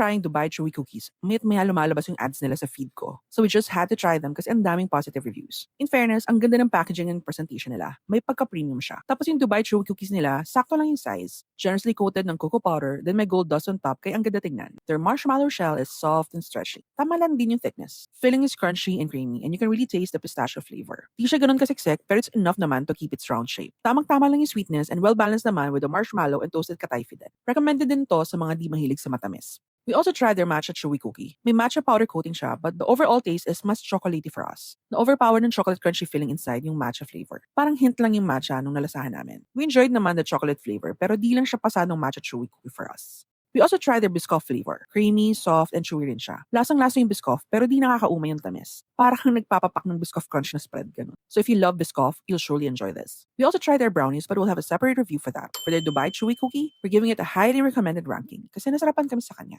trying Dubai Chewy cookies, mayat maya lumalabas yung ads nila sa feed ko. So we just had to try them kasi ang daming positive reviews. In fairness, ang ganda ng packaging and presentation nila. May pagka-premium siya. Tapos yung Dubai Chewy cookies nila, sakto lang yung size. Generously coated ng cocoa powder, then may gold dust on top kaya ang ganda tingnan. Their marshmallow shell is soft and stretchy. Tama lang din yung thickness. Filling is crunchy and creamy and you can really taste the pistachio flavor. Di siya ganun kasiksik pero it's enough naman to keep its round shape. Tamang-tama lang yung sweetness and well-balanced naman with the marshmallow and toasted katayfi din. Recommended din to sa mga di mahilig sa matamis. We also tried their matcha chewy cookie. May matcha powder coating siya, but the overall taste is mas chocolatey for us. Na-overpower ng chocolate crunchy filling inside yung matcha flavor. Parang hint lang yung matcha nung nalasahan namin. We enjoyed naman the chocolate flavor, pero di lang siya pasadong matcha chewy cookie for us. We also tried their Biscoff flavor. Creamy, soft, and chewy rin siya. Lasang-lasa yung Biscoff, pero di nakakaumay yung tamis. Para kang nagpapapak ng Biscoff crunch na spread, ganun. So if you love Biscoff, you'll surely enjoy this. We also tried their brownies, but we'll have a separate review for that. For their Dubai Chewy cookie, we're giving it a highly recommended ranking kasi nasarapan kami sa kanya.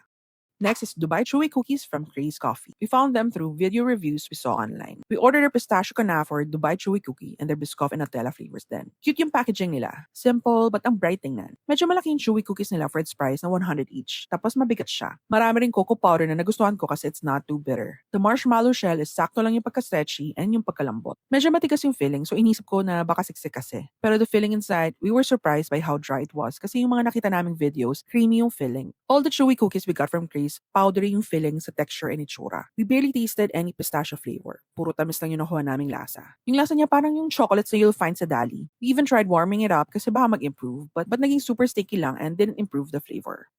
Next is Dubai Chewy cookies from Craze Coffee. We found them through video reviews we saw online. We ordered their pistachio kanafor Dubai Chewy cookie and their Biscoff and Nutella flavors then. Cute yung packaging nila. Simple but ang bright tingnan. Medyo malaki yung chewy cookies nila for its price na 100 each. Tapos mabigat siya. Marami rin cocoa powder na nagustuhan ko kasi it's not too bitter. The marshmallow shell is sakto lang yung pagka-stretchy and yung pagkalambot. Medyo matigas yung filling so inisip ko na baka siksik kasi. Pero the filling inside, we were surprised by how dry it was kasi yung mga nakita naming videos, creamy yung filling. All the chewy cookies we got from Craze, powdery yung filling sa texture and itsura. We barely tasted any pistachio flavor. Puro tamis lang yung nakuha naming lasa. Yung lasa niya parang yung chocolates na you'll find sa Dali. We even tried warming it up kasi baka mag-improve, but naging super sticky lang and didn't improve the flavor.